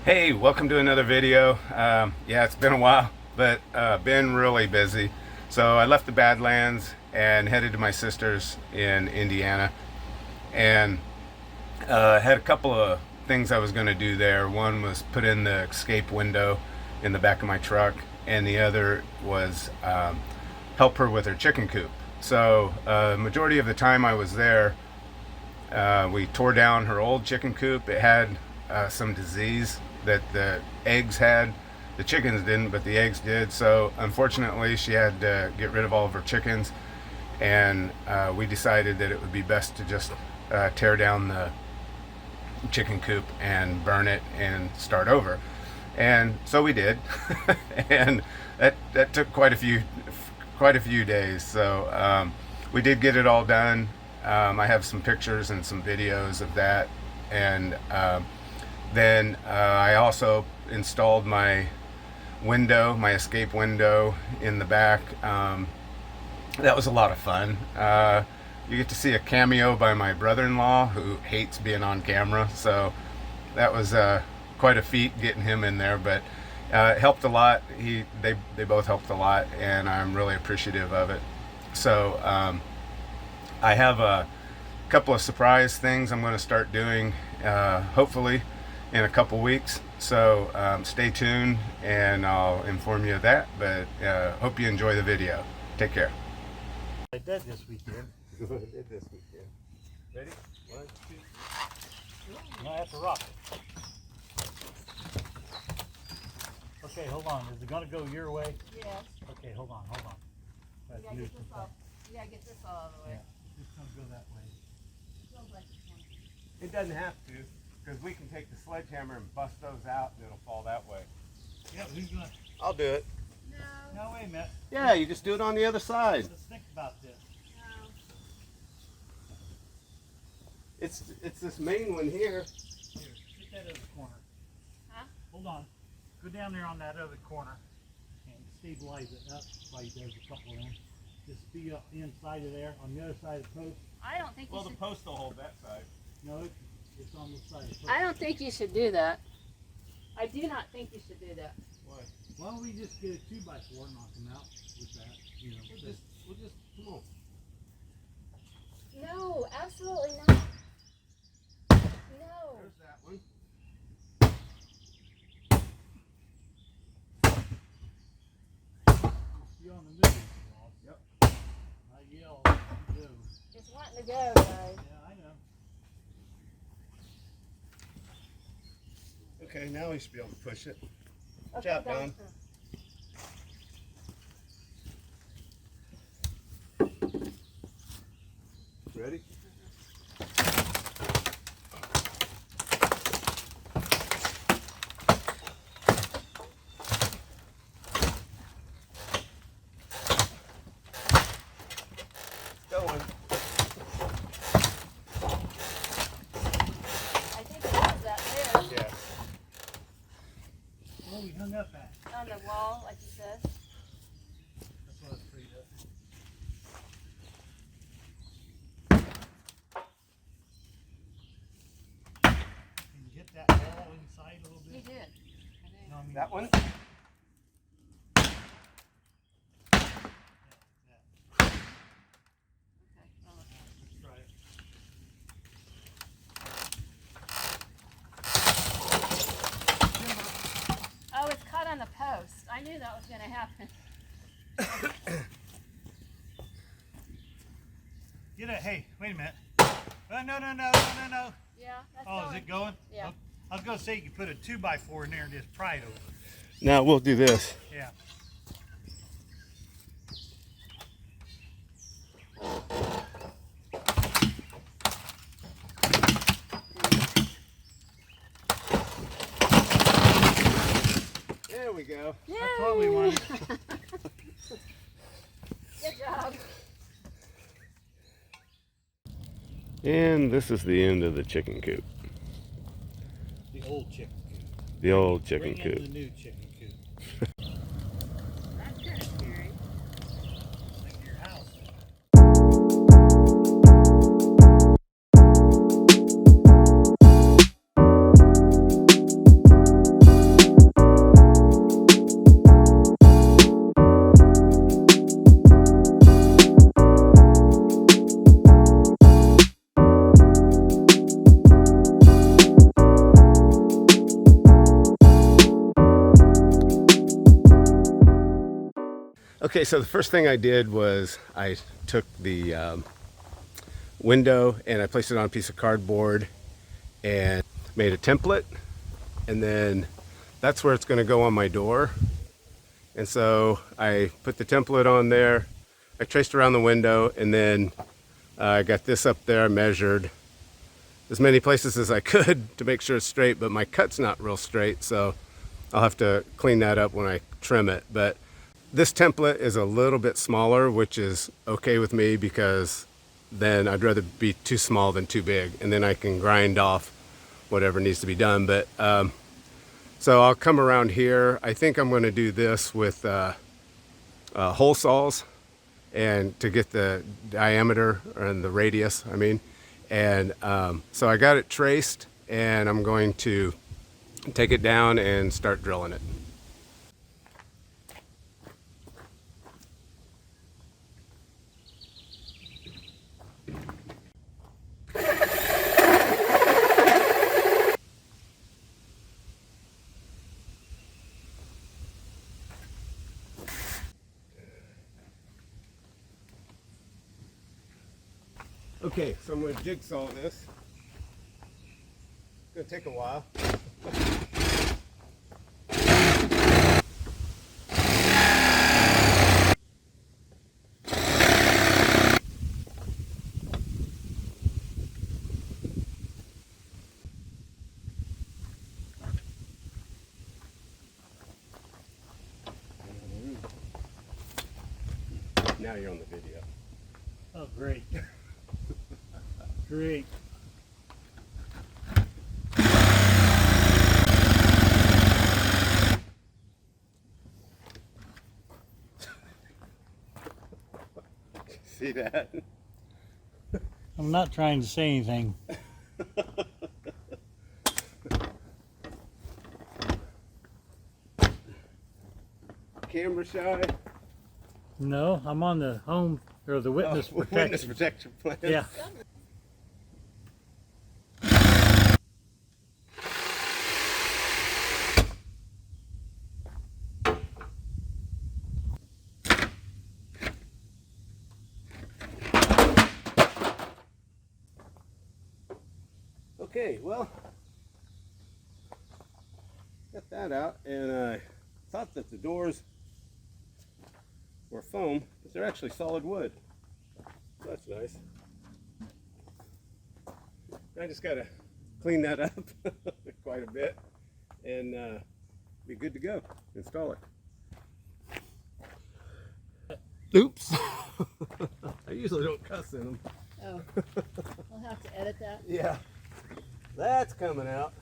Hey, welcome to another video. Yeah, it's been a while, but been really busy. So I left the Badlands and headed to my sister's in Indiana, and had a couple of things I was going to do there. One was put in the escape window in the back of my truck, and the other was help her with her chicken coop. So majority of the time I was there, we tore down her old chicken coop. It had some disease that the eggs had. The chickens didn't, but the eggs did. So unfortunately, she had to get rid of all of her chickens, and we decided that it would be best to just tear down the chicken coop and burn it and start over. And so we did, and that took quite a few days. So we did get it all done. I have some pictures and some videos of that, and then I also installed my window, my escape window in the back. That was a lot of fun. You get to see a cameo by my brother-in-law, who hates being on camera, so that was quite a feat getting him in there, but it helped a lot. They both helped a lot, and I'm really appreciative of it. So I have a couple of surprise things I'm going to start doing, hopefully in a couple weeks. So stay tuned, and I'll inform you of that. But hope you enjoy the video. Take care. I did this weekend. What I did this weekend. Ready? 1, 2. No, I have to rock it. Okay, hold on. Is it going to go your way? Yes. Okay, hold on. You gotta get this off. You gotta get this all out of the way. Yeah, it's going to go that way. Feels like it's one. It doesn't have to, because we can take the sledgehammer and bust those out, and it'll fall that way. Yeah, who's going to? I'll do it. No, No, wait a minute. Yeah, you just do it on the other side. Let's think about this. no. It's this main one here. Here, get that other corner. Huh? Hold on. Go down there on that other corner and stabilize it up while he does a couple of them. Just be up inside of there on the other side of the post. I don't think you Well, the should. post will hold that side. No, it's on this side of the post. I don't think you should do that. I do not think you should do that. Why? Why don't we just get a 2x4 and knock them out with that? You know, We'll just, come on. No, absolutely not. No. There's that one. be on the move. Yep. I yell, you do. It's wanting to go, guys. Yeah, I know. Okay, now we should be able to push it. Okay, job, guys. Don. Ready? Going. I think it was that there Yeah. Where we hung up at? on the wall, like you said. That's what I was afraid of. Can you hit that wall inside a little You bit? did. I think. No, I mean, That one? yeah, yeah. Okay, well, look. Let's try it. Oh, it's caught on the post. I knew that was going to happen. Get it. Hey, wait a minute. No. Yeah, that's Oh, going. is it going? Yeah. Oh, I was going to say you could put a 2x4 in there and just pry it over. Now we'll do this. Yeah. There we go. That's what we wanted. Good job. And this is the end of the chicken coop. The old chicken coop. The old chicken Bring in coop. the new chicken coop. That's kind of scary. Like your house. Okay, so the first thing I did was I took the window and I placed it on a piece of cardboard and made a template, and then that's where it's going to go on my door. And so I put the template on there, I traced around the window, and then I got this up there, measured as many places as I could to make sure it's straight, but my cut's not real straight, so I'll have to clean that up when I trim it. But this template is a little bit smaller, which is okay with me, because then I'd rather be too small than too big, and then I can grind off whatever needs to be done. But so I'll come around here. I think I'm going to do this with hole saws, and to get the diameter and the radius, I mean. And so I got it traced, and I'm going to take it down and start drilling it. Okay, so I'm going to jigsaw this. It's going to take a while. Now you're on the video. Oh, great. Great. See that? I'm not trying to say anything. Camera shy? No, I'm on the home or the witness protection. Witness protection plan. Yeah. Okay, well, got that out, and I thought that the doors were foam, but they're actually solid wood. So that's nice. I just gotta clean that up quite a bit, and be good to go. Install it. Oops. I usually don't cuss in them. Oh, I'll have to edit that. Yeah, that's coming out.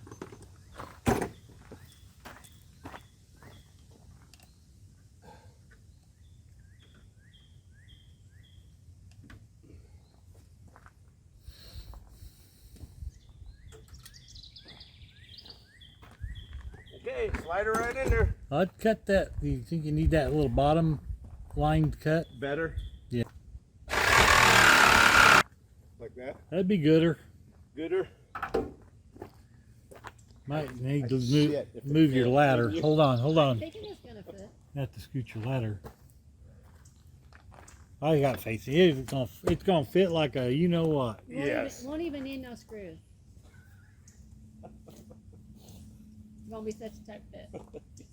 Okay, slide her right in there. I'd cut that. Do you think you need that little bottom line cut? Better? Yeah. Like that? That'd be gooder. Gooder? Might need to Shit, if it move your fits. ladder. Hold on, hold on. Thinking it's gonna fit. You have to scoot your ladder. I got faith. It's gonna fit like a you know what. Yes. Won't even need no screws. It's gonna be such a tight fit.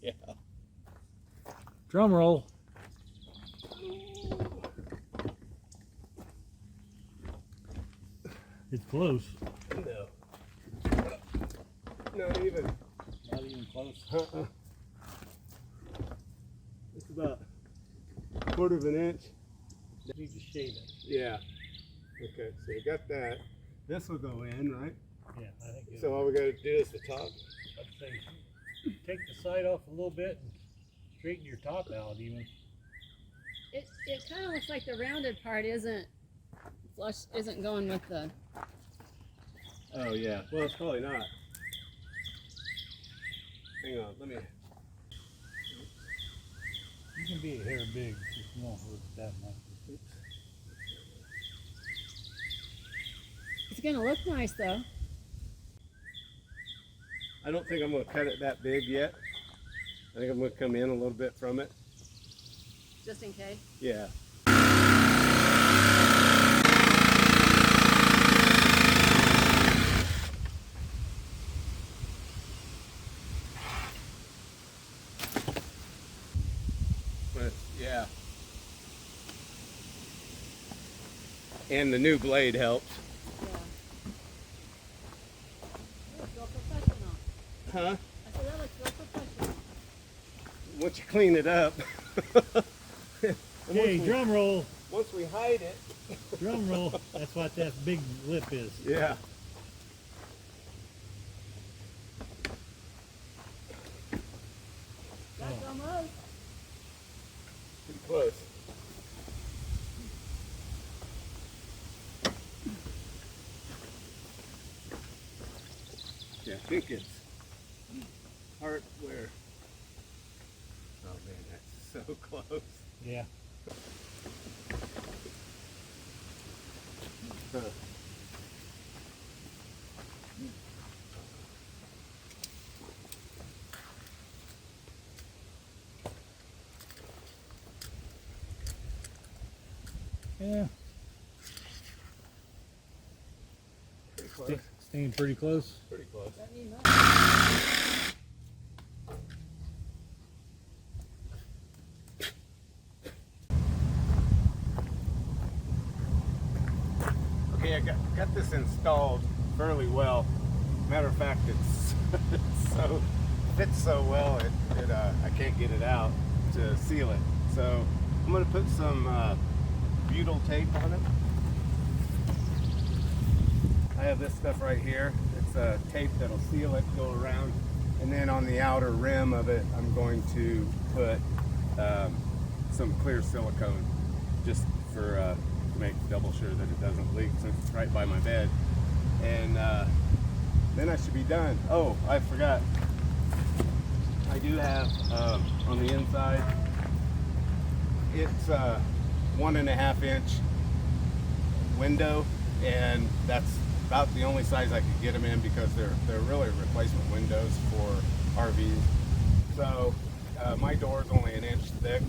Yeah. Drum roll. It's close. No. Not even. Not even close. It's about a quarter of an inch. Need to shave it. Yeah. Okay, so we got that. This will go in, right? Yeah, I think it So all we gotta do is the top. I'd say take the side off a little bit and straighten your top out even. It kind of looks like the rounded part isn't flush, isn't going with the. Oh yeah. Well, it's probably not. Hang on, let me. You can be a hair big, just won't hurt that much. It's gonna look nice though. I don't think I'm gonna cut it that big yet. I think I'm gonna come in a little bit from it just in case. Yeah. But yeah. And the new blade helps. Yeah. That looks real professional. Huh? I said that looks real professional. Once you clean it up. Okay, drum roll. Once we hide it. Drum roll. That's what that big lip is. Yeah. That's almost. Pretty close. Yeah, I think it's part where. Oh man, that's so close. Yeah. Huh. Yeah. Pretty close. Staying pretty close. Pretty close. That means that. Okay, I got this installed fairly well. Matter of fact, it's so fits so well I can't get it out to seal it. So I'm gonna put some butyl tape on it. I have this stuff right here. It's a tape that'll seal it, go around, and then on the outer rim of it, I'm going to put some clear silicone, just for to make double sure that it doesn't leak, since it's right by my bed. And then I should be done. Oh, I forgot. I do have on the inside. It's 1.5 inch window, and that's about the only size I could get them in, because they're really replacement windows for RVs. So my door is only 1 inch thick.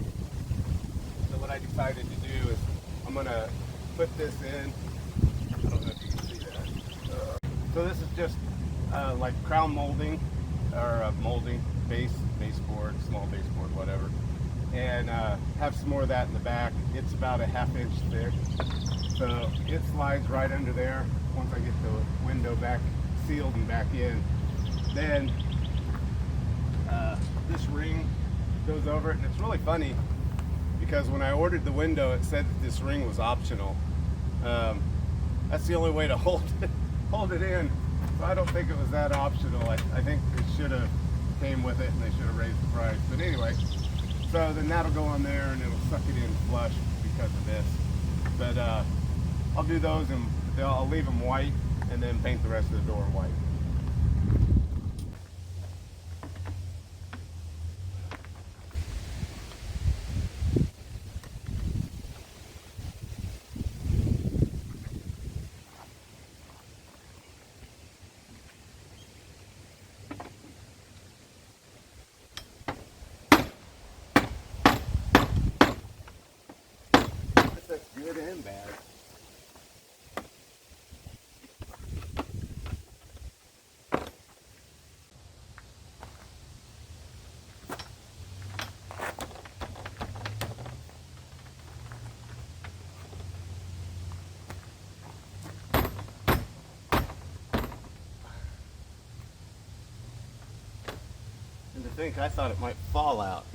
So what I decided to do is I'm gonna put this in. I don't know if you can see that. So this is just like crown molding, or molding baseboard, small baseboard, whatever. And have some more of that in the back. It's about 1/2 inch thick. So it slides right under there. Once I get the window back sealed and back in, then this ring goes over it. And it's really funny, because when I ordered the window, it said that this ring was optional. That's the only way to hold it in. So I don't think it was that optional. I think it should have came with it, and they should have raised the price. But anyway, so then that'll go on there, and it'll suck it in flush because of this. But I'll do those, and I'll leave them white, and then paint the rest of the door white. That's good and bad. And to think, I thought it might fall out.